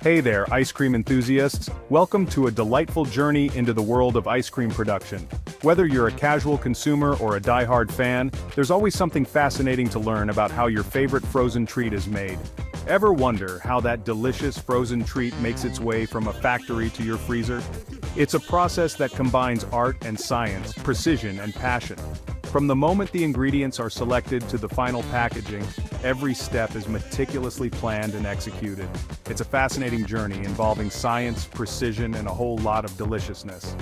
Hey there, ice cream enthusiasts. Welcome to a delightful journey into the world of ice cream production. Whether you're a casual consumer or a die-hard fan, there's always something fascinating to learn about how your favorite frozen treat is made. Ever wonder how that delicious frozen treat makes its way from a factory to your freezer? It's a process that combines art and science, precision and passion. From the moment the ingredients are selected to the final packaging, every step is meticulously planned and executed. It's a fascinating journey involving science, precision, and a whole lot of deliciousness.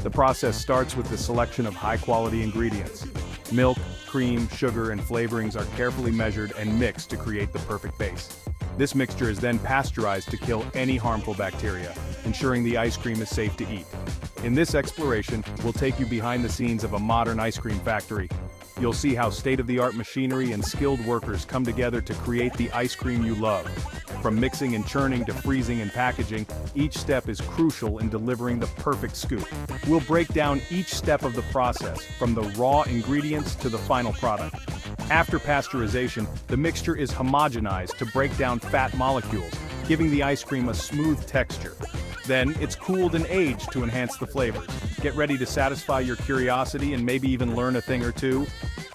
The process starts with the selection of high-quality ingredients. Milk, cream, sugar, and flavorings are carefully measured and mixed to create the perfect base. This mixture is then pasteurized to kill any harmful bacteria, ensuring the ice cream is safe to eat. In this exploration, we'll take you behind the scenes of a modern ice cream factory. You'll see how state-of-the-art machinery and skilled workers come together to create the ice cream you love. From mixing and churning to freezing and packaging, each step is crucial in delivering the perfect scoop. We'll break down each step of the process, from the raw ingredients to the final product. After pasteurization, the mixture is homogenized to break down fat molecules, giving the ice cream a smooth texture. Then, it's cooled and aged to enhance the flavors. Get ready to satisfy your curiosity and maybe even learn a thing or two.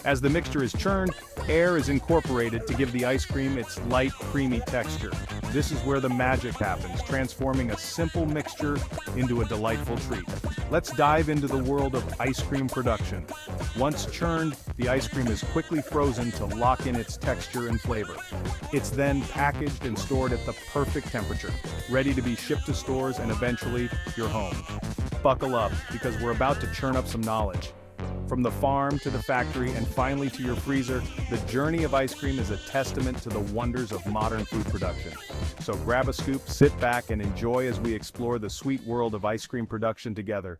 As the mixture is churned, air is incorporated to give the ice cream its light, creamy texture. This is where the magic happens, transforming a simple mixture into a delightful treat. Let's dive into the world of ice cream production. Once churned, the ice cream is quickly frozen to lock in its texture and flavor. It's then packaged and stored at the perfect temperature, ready to be shipped to stores and eventually your home. Buckle up, because we're about to churn up some knowledge. From the farm to the factory and finally to your freezer, the journey of ice cream is a testament to the wonders of modern food production. So grab a scoop, sit back, and enjoy as we explore the sweet world of ice cream production together.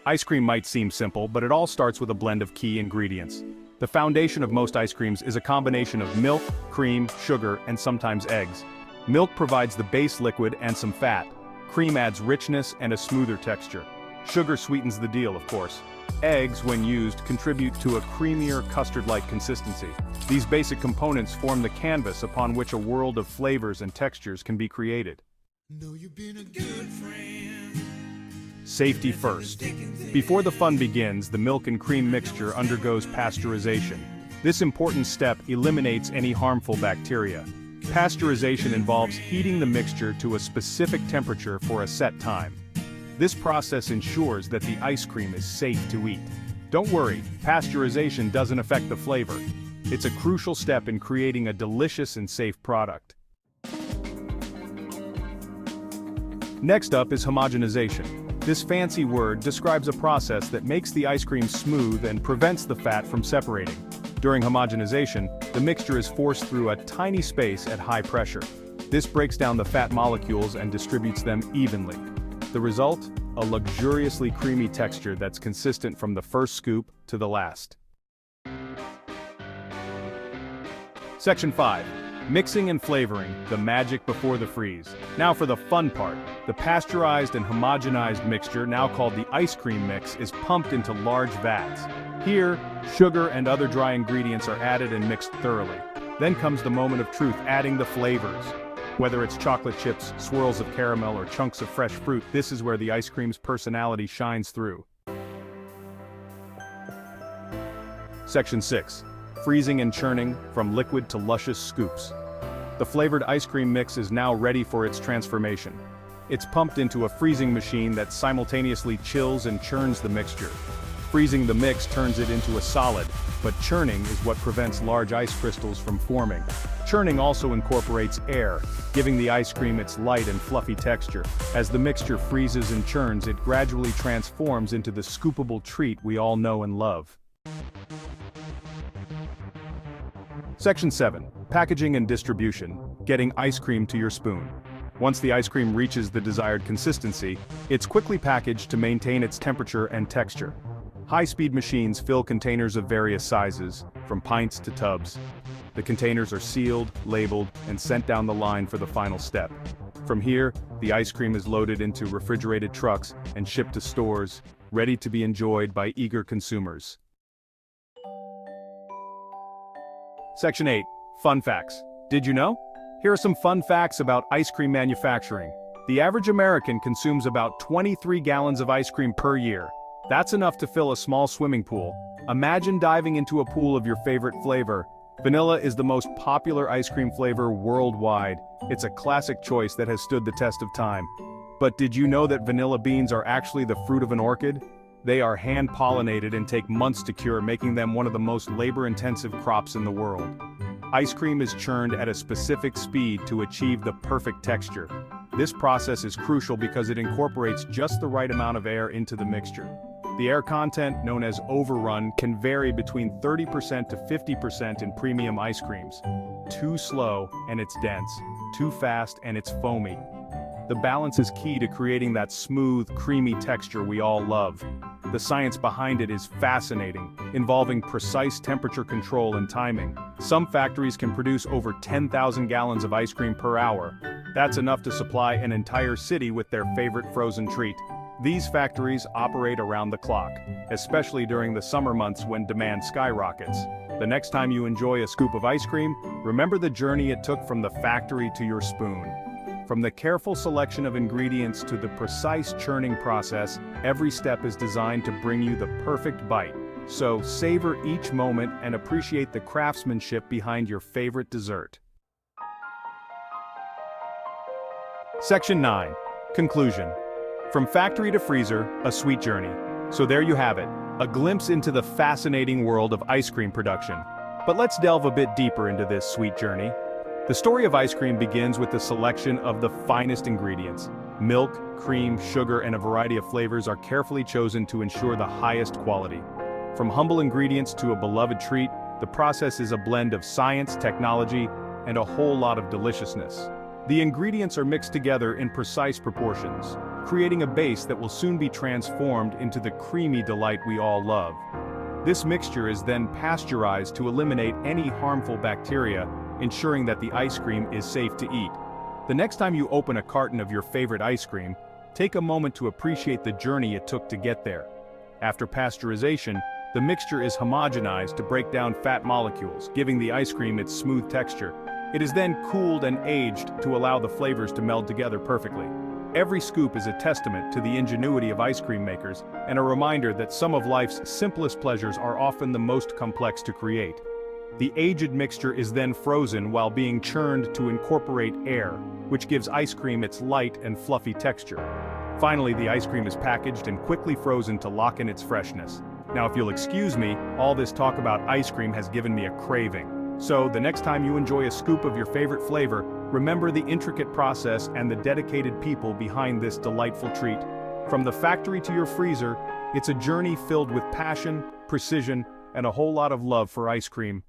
Ice cream might seem simple, but it all starts with a blend of key ingredients. The foundation of most ice creams is a combination of milk, cream, sugar, and sometimes eggs. Milk provides the base liquid and some fat. Cream adds richness and a smoother texture. Sugar sweetens the deal, of course. Eggs, when used, contribute to a creamier, custard-like consistency. These basic components form the canvas upon which a world of flavors and textures can be created. Know you've been a good friend. Safety first. Before the fun begins, the milk and cream mixture undergoes pasteurization. This important step eliminates any harmful bacteria. Pasteurization involves heating the mixture to a specific temperature for a set time. This process ensures that the ice cream is safe to eat. Don't worry, pasteurization doesn't affect the flavor. It's a crucial step in creating a delicious and safe product. Next up is homogenization. This fancy word describes a process that makes the ice cream smooth and prevents the fat from separating. During homogenization, the mixture is forced through a tiny space at high pressure. This breaks down the fat molecules and distributes them evenly. The result? A luxuriously creamy texture that's consistent from the first scoop to the last. Section 5. Mixing and flavoring, the magic before the freeze. Now for the fun part. The pasteurized and homogenized mixture, now called the ice cream mix, is pumped into large vats. Here, sugar and other dry ingredients are added and mixed thoroughly. Then comes the moment of truth, adding the flavors. Whether it's chocolate chips, swirls of caramel, or chunks of fresh fruit, this is where the ice cream's personality shines through. Section 6. Freezing and churning, from liquid to luscious scoops. The flavored ice cream mix is now ready for its transformation. It's pumped into a freezing machine that simultaneously chills and churns the mixture. Freezing the mix turns it into a solid, but churning is what prevents large ice crystals from forming. Churning also incorporates air, giving the ice cream its light and fluffy texture. As the mixture freezes and churns, it gradually transforms into the scoopable treat we all know and love. Section 7. Packaging and distribution, getting ice cream to your spoon. Once the ice cream reaches the desired consistency, it's quickly packaged to maintain its temperature and texture. High-speed machines fill containers of various sizes, from pints to tubs. The containers are sealed, labeled, and sent down the line for the final step. From here, the ice cream is loaded into refrigerated trucks and shipped to stores, ready to be enjoyed by eager consumers. Section 8. Fun facts. Did you know? Here are some fun facts about ice cream manufacturing. The average American consumes about 23 gallons of ice cream per year. That's enough to fill a small swimming pool. Imagine diving into a pool of your favorite flavor. Vanilla is the most popular ice cream flavor worldwide. It's a classic choice that has stood the test of time. But did you know that vanilla beans are actually the fruit of an orchid? They are hand-pollinated and take months to cure, making them one of the most labor-intensive crops in the world. Ice cream is churned at a specific speed to achieve the perfect texture. This process is crucial because it incorporates just the right amount of air into the mixture. The air content, known as overrun, can vary between 30% to 50% in premium ice creams. Too slow, and it's dense. Too fast, and it's foamy. The balance is key to creating that smooth, creamy texture we all love. The science behind it is fascinating, involving precise temperature control and timing. Some factories can produce over 10,000 gallons of ice cream per hour. That's enough to supply an entire city with their favorite frozen treat. These factories operate around the clock, especially during the summer months when demand skyrockets. The next time you enjoy a scoop of ice cream, remember the journey it took from the factory to your spoon. From the careful selection of ingredients to the precise churning process, every step is designed to bring you the perfect bite. So savor each moment and appreciate the craftsmanship behind your favorite dessert. Section 9. Conclusion. From factory to freezer, a sweet journey. So there you have it, a glimpse into the fascinating world of ice cream production. But let's delve a bit deeper into this sweet journey. The story of ice cream begins with the selection of the finest ingredients. Milk, cream, sugar, and a variety of flavors are carefully chosen to ensure the highest quality. From humble ingredients to a beloved treat, the process is a blend of science, technology, and a whole lot of deliciousness. The ingredients are mixed together in precise proportions, creating a base that will soon be transformed into the creamy delight we all love. This mixture is then pasteurized to eliminate any harmful bacteria, ensuring that the ice cream is safe to eat. The next time you open a carton of your favorite ice cream, take a moment to appreciate the journey it took to get there. After pasteurization, the mixture is homogenized to break down fat molecules, giving the ice cream its smooth texture. It is then cooled and aged to allow the flavors to meld together perfectly. Every scoop is a testament to the ingenuity of ice cream makers and a reminder that some of life's simplest pleasures are often the most complex to create. The aged mixture is then frozen while being churned to incorporate air, which gives ice cream its light and fluffy texture. Finally, the ice cream is packaged and quickly frozen to lock in its freshness. Now, if you'll excuse me, all this talk about ice cream has given me a craving. So, the next time you enjoy a scoop of your favorite flavor, remember the intricate process and the dedicated people behind this delightful treat. From the factory to your freezer, it's a journey filled with passion, precision, and a whole lot of love for ice cream.